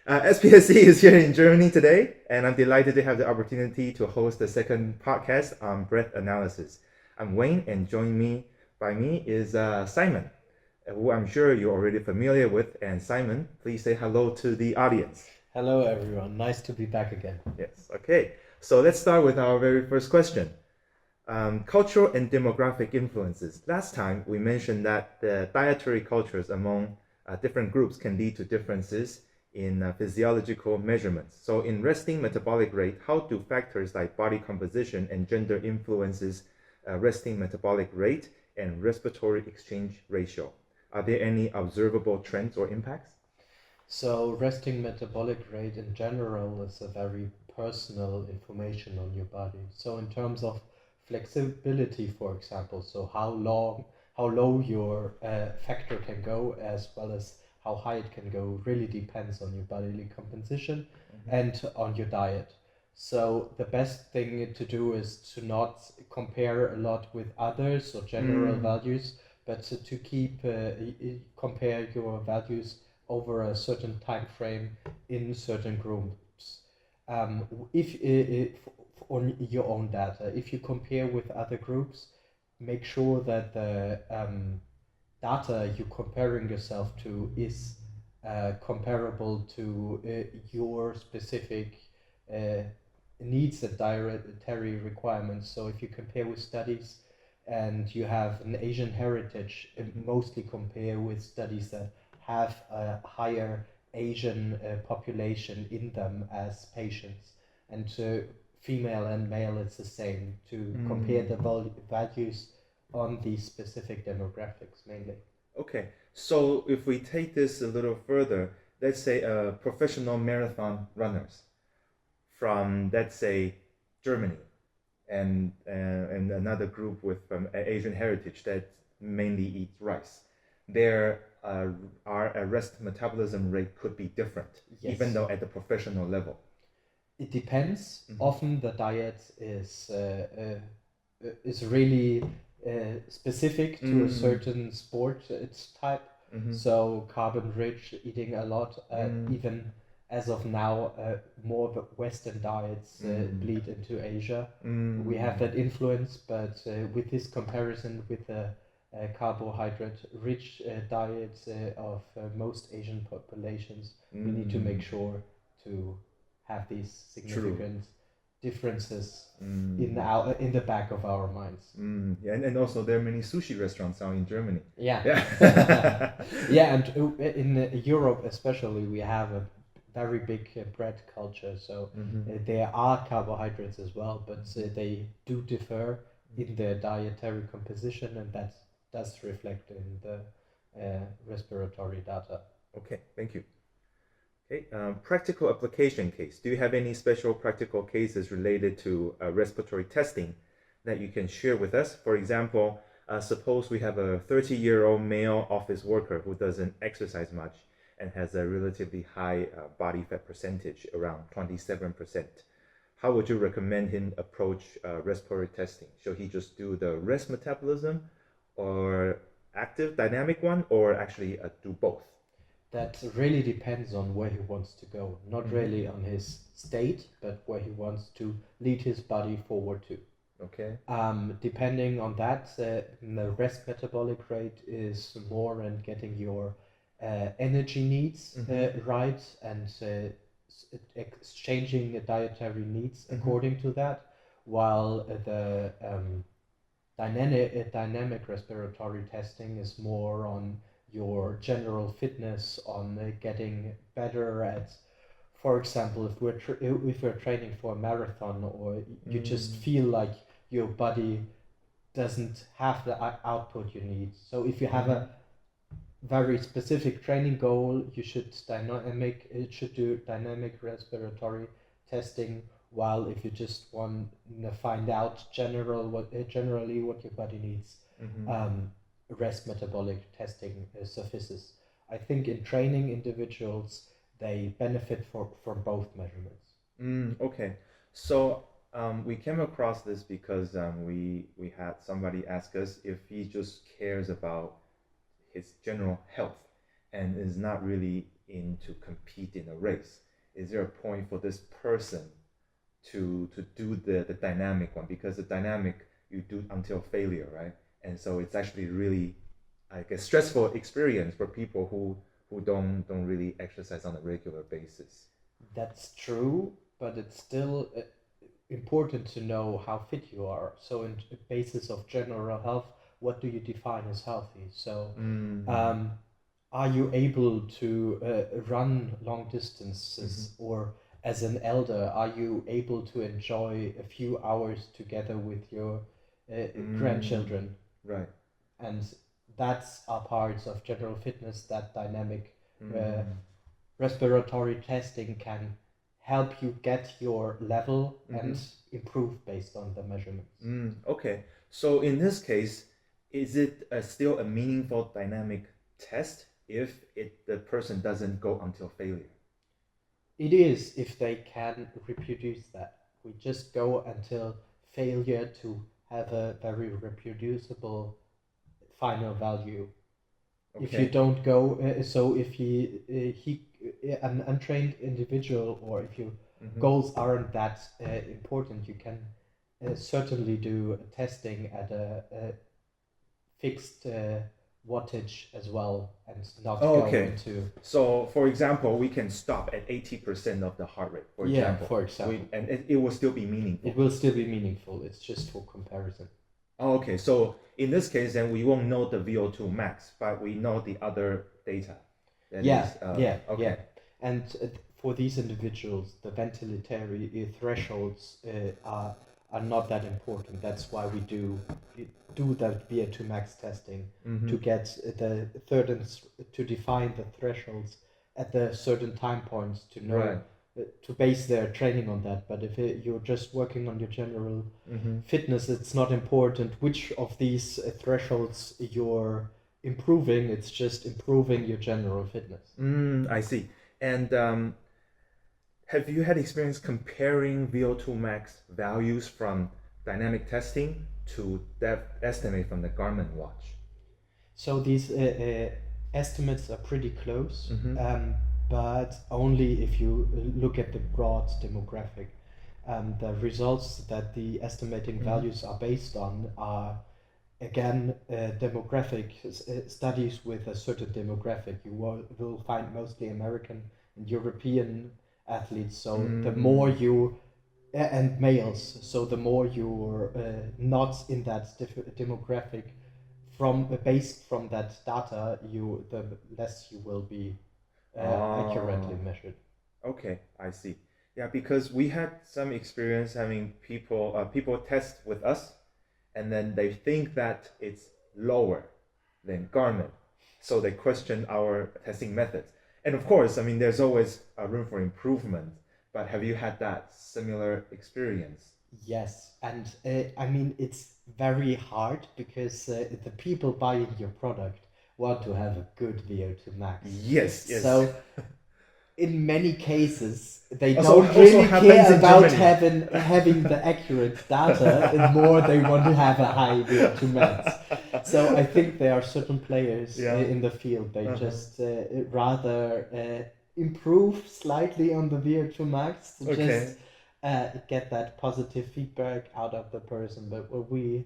SPSC is here in Germany today, and I'm delighted to have the opportunity to host the second podcast on breath analysis. I'm Wayne, and joining me is Simon, who I'm sure you're already familiar with. And Simon, please say hello to the audience. Hello, everyone. Nice to be back again. Yes, okay. So let's start with our very first question. Cultural and demographic influences. Last time we mentioned that the dietary cultures among different groups can lead to differences in physiological measurements. So in resting metabolic rate, how do factors like body composition and gender influences resting metabolic rate and respiratory exchange ratio? Are there any observable trends or impacts? So resting metabolic rate in general is a very personal information on your body. So in terms of flexibility, for example, so how low your factor can go, as well as how high it can go, really depends on your bodily composition and on your diet. So the best thing to do is to not compare a lot with others or general values, but to keep compare your values over a certain time frame in certain groups. If on your own data, if you compare with other groups, make sure that the data you're comparing yourself to is comparable to your specific needs and dietary requirements. So if you compare with studies and you have an Asian heritage, mostly compare with studies that have a higher Asian population in them as patients. And to female and male, it's the same, to compare the values on these specific demographics mainly. Okay, so if we take this a little further, let's say professional marathon runners from, let's say, Germany, and another group with Asian heritage that mainly eats rice. Their rest metabolism rate could be different, yes, even though at the professional level. It depends. Often the diet is really specific to a certain sport type. So carbon rich, eating a lot, even as of now, more of Western diets bleed into Asia. We have that influence, but with this comparison with the carbohydrate-rich diets of most Asian populations, we need to make sure to have these significant differences in the back of our minds. Yeah, and also there are many sushi restaurants now in Germany. Yeah. Yeah, and in Europe especially, we have a very big bread culture. So there are carbohydrates as well, but they do differ in their dietary composition, and that does reflect in the respiratory data. Okay, thank you. Okay, practical application case. Do you have any special practical cases related to respiratory testing that you can share with us? For example, suppose we have a 30-year-old male office worker who doesn't exercise much and has a relatively high body fat percentage, around 27%. How would you recommend him approach respiratory testing? Should he just do the rest metabolism, or active dynamic one, or actually do both? That really depends on where he wants to go, not really on his state, but where he wants to lead his body forward to. Okay. Depending on that, the rest metabolic rate is more in getting your energy needs right, and exchanging dietary needs according to that, while the dynamic respiratory testing is more on your general fitness, on getting better at, for example, if we're training for a marathon, or you just feel like your body doesn't have the output you need. So if you have a very specific training goal, you should do dynamic respiratory testing. While if you just want to find out generally what your body needs, rest metabolic testing suffices. I think in training individuals, they benefit from both measurements. Okay, so we came across this because we had somebody ask us if he just cares about his general health and is not really in to compete in a race, is there a point for this person to do the dynamic one? Because the dynamic you do until failure, right? And so it's actually really like a stressful experience for people who don't really exercise on a regular basis. That's true, but it's still important to know how fit you are. So in basis of general health, what do you define as healthy? So are you able to run long distances, or as an elder, are you able to enjoy a few hours together with your grandchildren? Right. And that's are parts of general fitness, that dynamic respiratory testing can help you get your level and improve based on the measurements. Okay. So in this case, is it still a meaningful dynamic test if the person doesn't go until failure? It is, if they can reproduce that. We just go until failure to have a very reproducible final value. Okay. If you don't go, so if an untrained individual, or if your goals aren't that important, you can certainly do testing at a fixed wattage as well, and not go into. So, for example, we can stop at 80% of the heart rate, for example. For example. And it will still be meaningful. It will still be meaningful. It's just for comparison. Oh, okay. So in this case, then we won't know the VO2 max, but we know the other data. Okay. And for these individuals, the ventilatory thresholds are not that important. That's why we do that VO2 max testing to get the to define the thresholds at the certain time points to know to base their training on that. But if you're just working on your general fitness, it's not important which of these thresholds you're improving. It's just improving your general fitness. I see. And have you had experience comparing VO2 max values from dynamic testing to that estimate from the Garmin watch? So these estimates are pretty close, but only if you look at the broad demographic. The results that the estimating values are based on are, again, demographic studies with a certain demographic. You will find mostly American and European athletes. So the more you and males, so the more you're not in that demographic based from that data, the less you will be accurately measured. Okay, I see. Yeah, because we had some experience having people test with us, and then they think that it's lower than Garmin, so they question our testing methods. And of course, I mean, there's always room for improvement. But have you had that similar experience? Yes, and I mean, it's very hard because the people buying your product want to have a good VO2 max. Yes. So in many cases, they also don't really care about Germany. having the accurate data, and more they want to have a high VO2 max. So I think there are certain players in the field, they just rather improve slightly on the VO2 max to just get that positive feedback out of the person. But we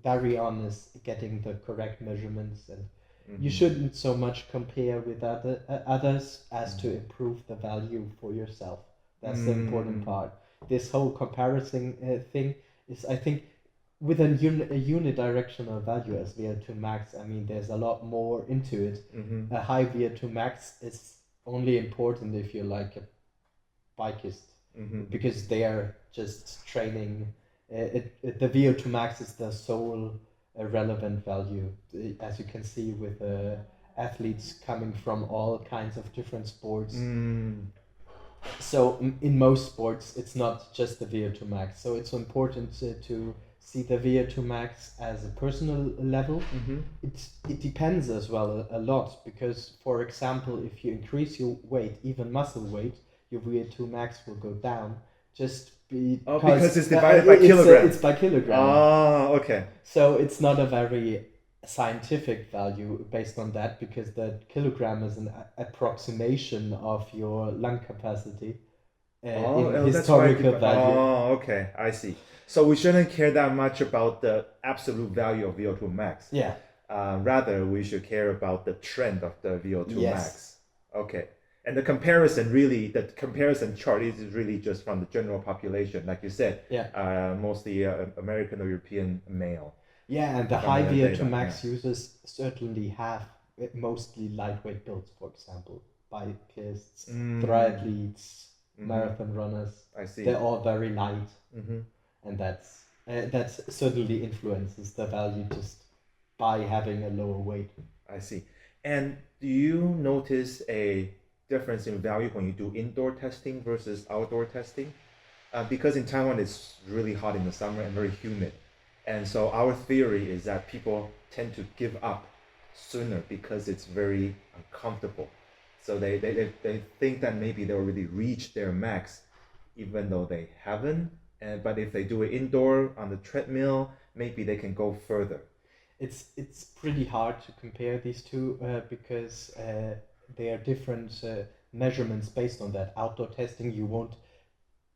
very honest getting the correct measurements, and you shouldn't so much compare with others as to improve the value for yourself. That's the important part. This whole comparison thing is, I think, with a unidirectional value as VO2 max, I mean, there's a lot more into it. A high VO2 max is only important if you're like a bikist, because they are just training. The VO2 max is the sole relevant value, as you can see with athletes coming from all kinds of different sports. So in most sports, it's not just the VO2 max. So it's important to see the VO2 max as a personal level. It depends as well a lot, because, for example, if you increase your weight, even muscle weight, your VO2 max will go down. Because it's divided by kilogram. It's by kilogram. Oh, okay. So it's not a very scientific value based on that, because the kilogram is an approximation of your lung capacity in historical value. Oh, okay, I see. So we shouldn't care that much about the absolute value of VO2 max. Yeah. Rather, we should care about the trend of the VO2 Yes. max. Okay. And the comparison chart is really just from the general population, like you said, mostly American or European male. Yeah, and the high VO2 max users certainly have mostly lightweight builds, for example, bikists, triathletes, marathon runners. I see. They're all very light, and that certainly influences the value just by having a lower weight. I see. And do you notice a difference in value when you do indoor testing versus outdoor testing? Because in Taiwan it's really hot in the summer and very humid. And so our theory is that people tend to give up sooner because it's very uncomfortable. So they think that maybe they already reached their max, even though they haven't. But if they do it indoor on the treadmill, maybe they can go further. It's pretty hard to compare these two because there are different measurements based on that. Outdoor testing, you won't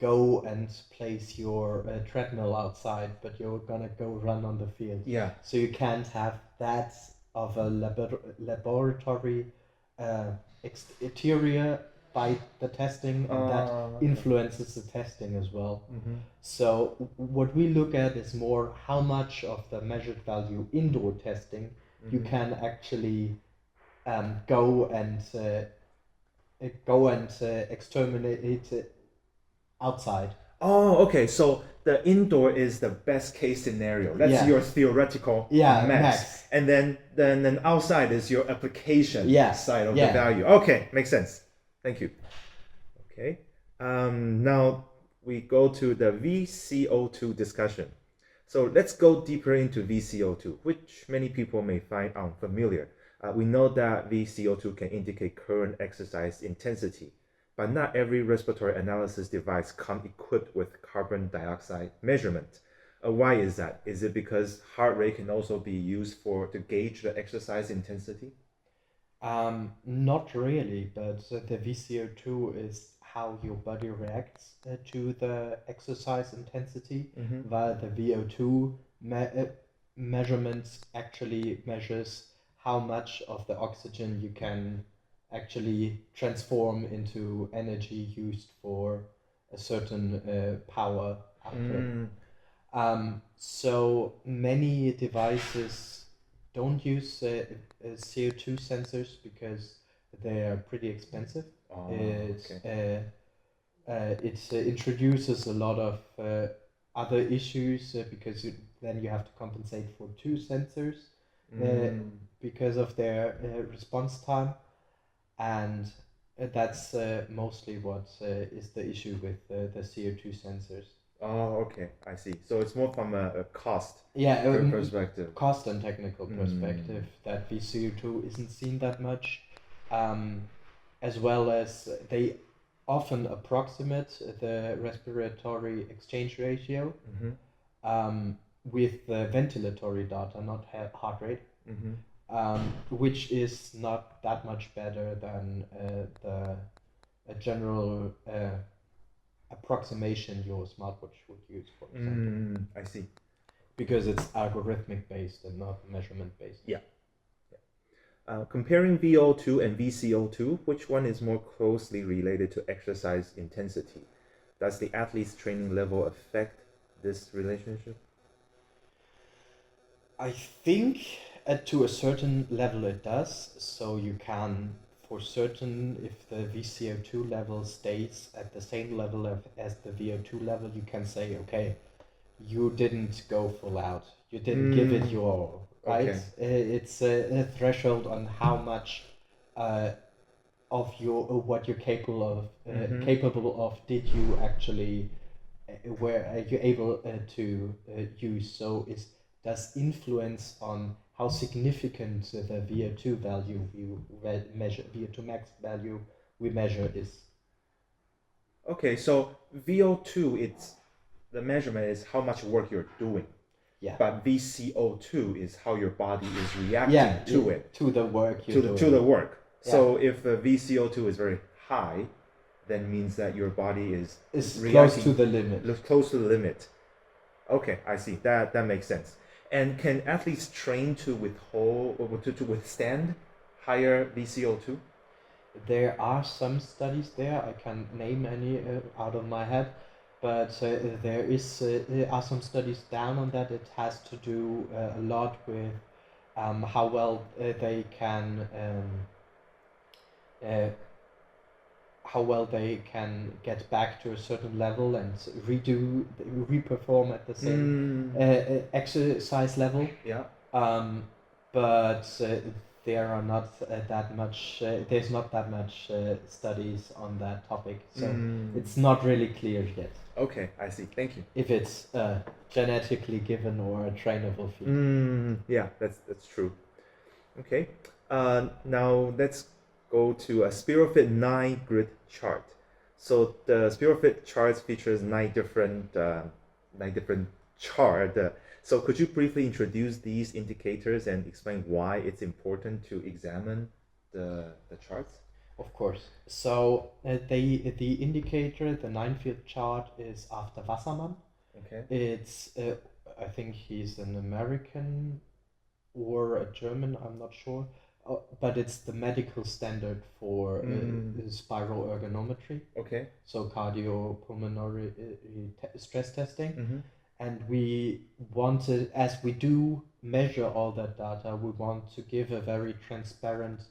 go and place your treadmill outside, but you're gonna go run on the field. Yeah. So you can't have that of a laboratory exterior by the testing, and that influences the testing as well. So what we look at is more how much of the measured value indoor testing you can actually go and exterminate it outside. Oh, okay. So the indoor is the best case scenario. That's your theoretical max. And then outside is your application side of the value. Okay, makes sense. Thank you. Okay. Now we go to the VCO2 discussion. So let's go deeper into VCO2, which many people may find unfamiliar. We know that VCO2 can indicate current exercise intensity, but not every respiratory analysis device comes equipped with carbon dioxide measurement. Why is that? Is it because heart rate can also be used to gauge the exercise intensity? Not really, but the VCO2 is how your body reacts to the exercise intensity, while the VO2 measurements actually measures how much of the oxygen you can actually transform into energy used for a certain power output. So many devices don't use CO2 sensors because they are pretty expensive. It introduces a lot of other issues because then you have to compensate for two sensors because of their response time. And that's mostly what is the issue with the CO2 sensors. Oh, okay, I see. So it's more from a cost perspective. Cost and technical perspective that VCO2 isn't seen that much, as well as they often approximate the respiratory exchange ratio with the ventilatory data, not heart rate. Which is not that much better than the general approximation your smartwatch would use, for example. I see. Because it's algorithmic based and not measurement based. Yeah. Comparing VO2 and VCO2, which one is more closely related to exercise intensity? Does the athlete's training level affect this relationship? I think to a certain level it does. So you can, for certain, if the VCO2 level stays at the same level as the VO2 level, you can say, okay, you didn't go full out. You didn't give it your all, right? Okay. It's a threshold on how much of what you're capable of did you actually are you able to use. So does influence on how significant the VO2 value you measure, VO2 max value we measure is. Okay, so VO2, the measurement is how much work you're doing. Yeah. But VCO2 is how your body is reacting to it. To the work you're doing. To the work. Yeah. So if VCO2 is very high, then means that your body is close to the limit. Close to the limit. Okay, I see. That makes sense. And can athletes train to withstand higher VCO2? There are some studies there. I can't name any out of my head, but there are some studies down on that. It has to do a lot with how well they can get back to a certain level and re-perform at the same exercise level. Yeah. But there are not that much. There's not that much studies on that topic, so it's not really clear yet. Okay, I see. Thank you. If it's genetically given or a trainable feat. Yeah, that's true. Okay. Now let's go to a Spirofit 9 grid chart. So the Spirofit charts features 9 different charts. So could you briefly introduce these indicators and explain why it's important to examine the charts? Of course. So the indicator, the 9-field chart, is after Wassermann. Okay. It's I think he's an American or a German, I'm not sure. But it's the medical standard for spiroergonometry. Okay. So cardiopulmonary stress testing. Mm-hmm. And we wanted, as we do measure all that data, we want to give a very transparent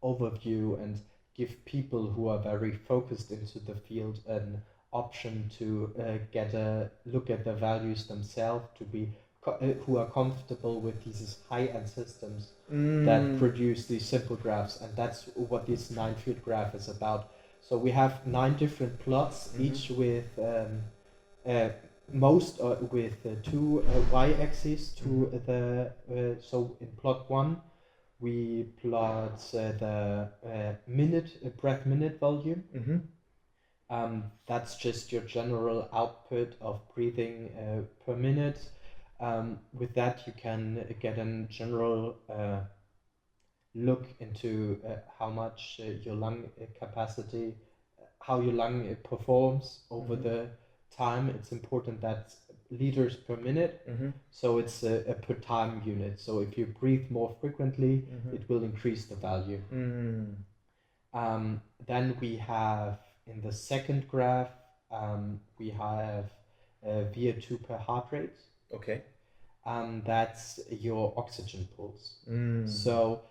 overview and give people who are very focused into the field an option to get a look at the values themselves, to be who are comfortable with these high-end systems that produce these simple graphs, and that's what this 9-field graph is about. So we have 9 different plots, each with with 2 y-axes to the so in plot 1 we plot the breath minute volume. That's just your general output of breathing per minute. With that you can get a general look into how much your lung capacity, how your lung performs over the time. It's important that liters per minute, so it's a per time unit. So if you breathe more frequently, it will increase the value. Then we have in the second graph, we have VO2 per heart rate. Okay. That's your oxygen pulse. So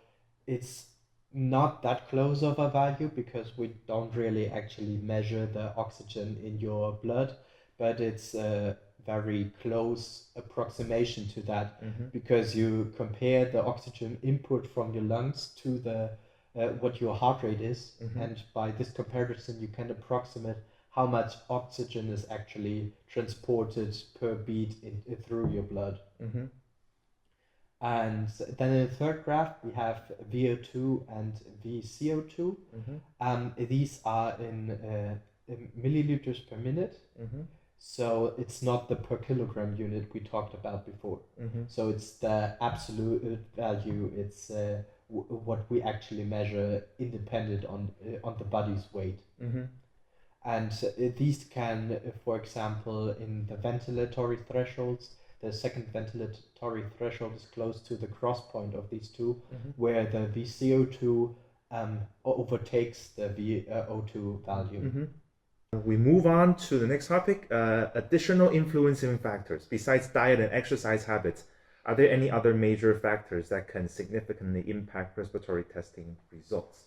it's not that close of a value because we don't really actually measure the oxygen in your blood, but it's a very close approximation to that because you compare the oxygen input from your lungs to the what your heart rate is, and by this comparison you can approximate how much oxygen is actually transported per beat through your blood. And then in the third graph we have VO2 and VCO2. These are in milliliters per minute. So it's not the per kilogram unit we talked about before. So it's the absolute value. It's what we actually measure independent on the body's weight. And these can, for example, in the ventilatory thresholds, the second ventilatory threshold is close to the cross point of these two, where the VCO2 overtakes the VO2 value. We move on to the next topic, additional influencing factors. Besides diet and exercise habits, are there any other major factors that can significantly impact respiratory testing results?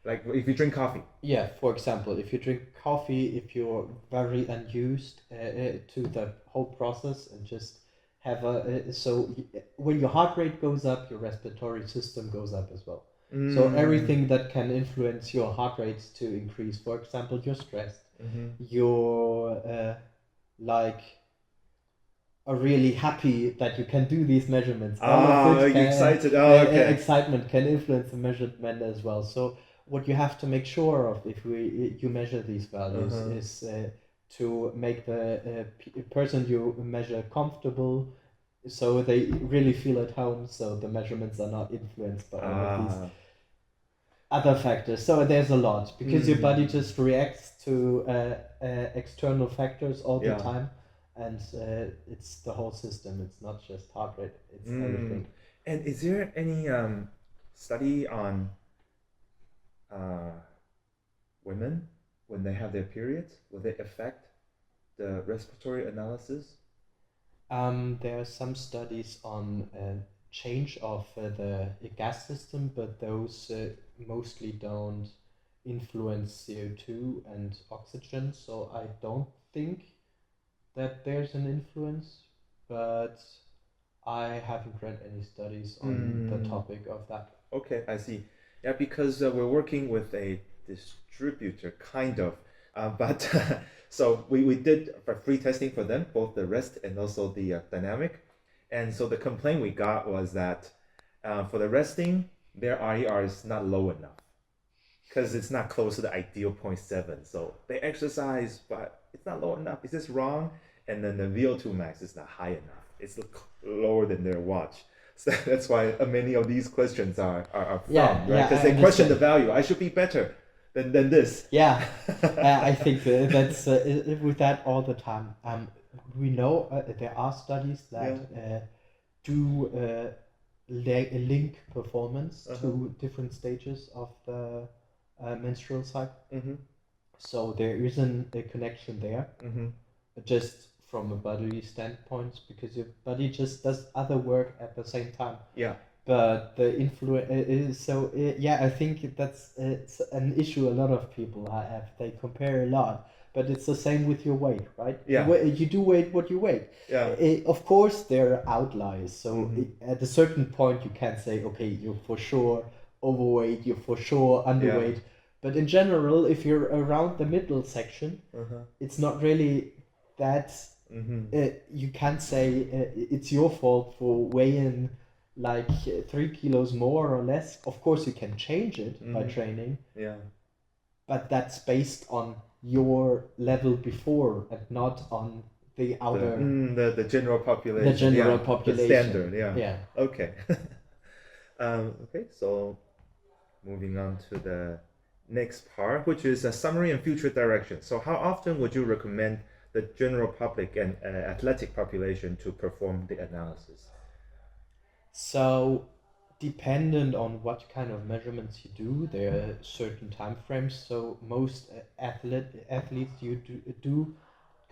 Like if you drink coffee. Yeah, for example, if you drink coffee, if you're very unused to the whole process and just have so when your heart rate goes up, your respiratory system goes up as well. So everything that can influence your heart rates to increase, for example, you're stressed, you're are really happy that you can do these measurements. Excited. Excitement can influence the measurement as well. So what you have to make sure of if you measure these values is to make the person you measure comfortable so they really feel at home. So the measurements are not influenced by all of these other factors. So there's a lot because your body just reacts to external factors all the time, and it's the whole system. It's not just heart rate; it's everything. And is there any study on women when they have their periods? Will they affect the respiratory analysis? There are some studies on change of the gas system, but those mostly don't influence CO2 and oxygen, so I don't think that there's an influence, but I haven't read any studies on the topic of that. Okay, I see. Yeah, because we're working with a distributor, kind of, but so we did for free testing for them, both the rest and also the dynamic. And so the complaint we got was that for the resting, their RER is not low enough because it's not close to the ideal 0.7. So they exercise, but it's not low enough. Is this wrong? And then the VO2 max is not high enough. It's lower than their watch. So that's why many of these questions are from, right? Because they question the value. I should be better than this. Yeah, I think that's with that all the time. We know there are studies that do link performance to different stages of the menstrual cycle. So there isn't a connection there, just from a bodily standpoint, because your body just does other work at the same time. Yeah. But the influence is I think that's it's an issue a lot of people have. They compare a lot, but it's the same with your weight, right? Yeah. You do weight what you weigh. Yeah. Of course, there are outliers. So at a certain point, you can say, okay, you're for sure overweight, you're for sure underweight. But in general, if you're around the middle section, it's not really that. You can't say it's your fault for weighing like 3 kilos more or less. Of course, you can change it by training. Yeah. But that's based on your level before and not on the outer the general population. The general population. The standard. Yeah. Yeah. Okay. Okay. So moving on to the next part, which is a summary and future direction. So how often would you recommend the general public and athletic population to perform the analysis? So, dependent on what kind of measurements you do, there are certain time frames. So most athletes you do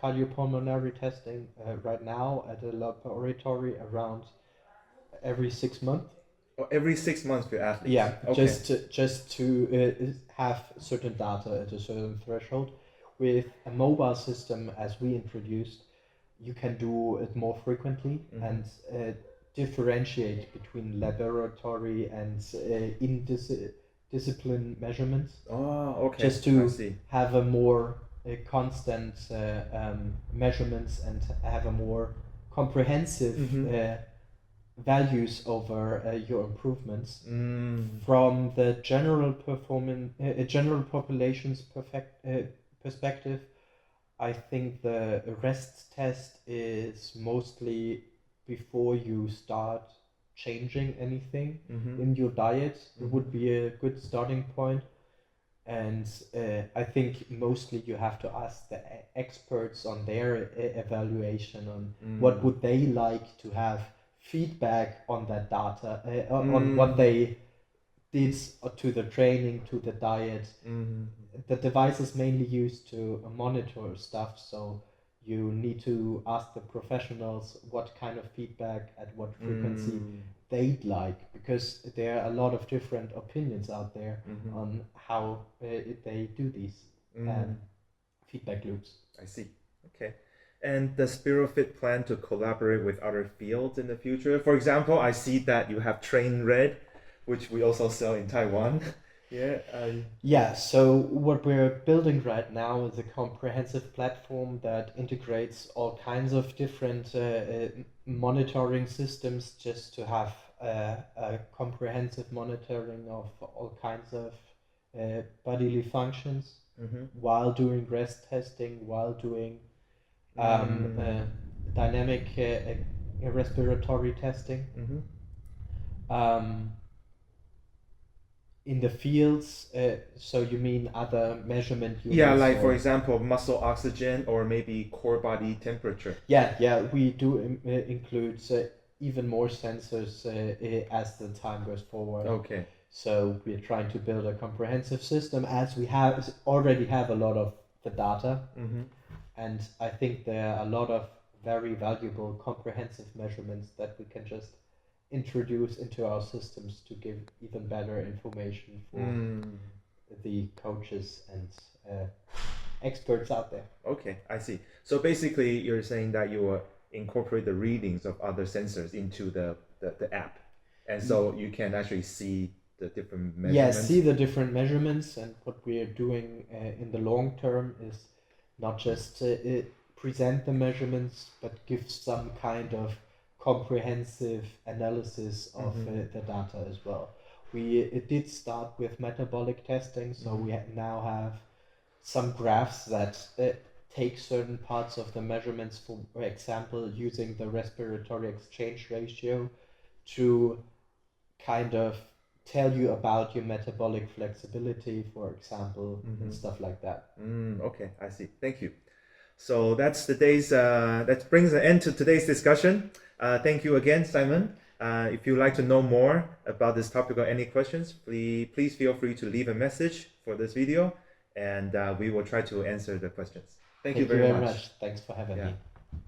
cardiopulmonary testing right now at a laboratory around every 6 months. Oh, every 6 months for athletes? Yeah, okay. just to have certain data at a certain threshold. With a mobile system, as we introduced, you can do it more frequently and differentiate between laboratory and discipline measurements. Oh, okay. Just to have a more constant measurements and have a more comprehensive values over your improvements from the general general population's perspective. I think the rest test is mostly before you start changing anything in your diet. It would be a good starting point. And I think mostly you have to ask the experts on their evaluation on what would they like to have feedback on that data, on what they did to the training, to the diet. The device is mainly used to monitor stuff, so you need to ask the professionals what kind of feedback at what frequency they'd like, because there are a lot of different opinions out there on how they do these feedback loops. I see. Okay. And does Spirofit plan to collaborate with other fields in the future? For example, I see that you have Train Red, which we also sell in Taiwan. Yeah, so what we're building right now is a comprehensive platform that integrates all kinds of different monitoring systems, just to have a comprehensive monitoring of all kinds of bodily functions while doing rest testing, while doing dynamic respiratory testing. Mm-hmm. In the fields, so you mean other measurement units? Yeah, like for example, muscle oxygen or maybe core body temperature. Yeah, we do include even more sensors as the time goes forward. Okay. So we're trying to build a comprehensive system as we already have a lot of the data. Mm-hmm. And I think there are a lot of very valuable comprehensive measurements that we can just introduce into our systems to give even better information for the coaches and experts out there. Okay, I see. So basically you're saying that you will incorporate the readings of other sensors into the app, and so you can actually see the different measurements. Yeah, see the different measurements, and what we are doing in the long term is not just present the measurements, but give some kind of comprehensive analysis of the data as well. We did start with metabolic testing, so we now have some graphs that take certain parts of the measurements, for example, using the respiratory exchange ratio to kind of tell you about your metabolic flexibility, for example, and stuff like that. Okay, I see. Thank you. So that's that brings an end to today's discussion. Thank you again, Simon. If you'd like to know more about this topic or any questions, please feel free to leave a message for this video, and we will try to answer the questions. Thank you very much. Thanks for having me.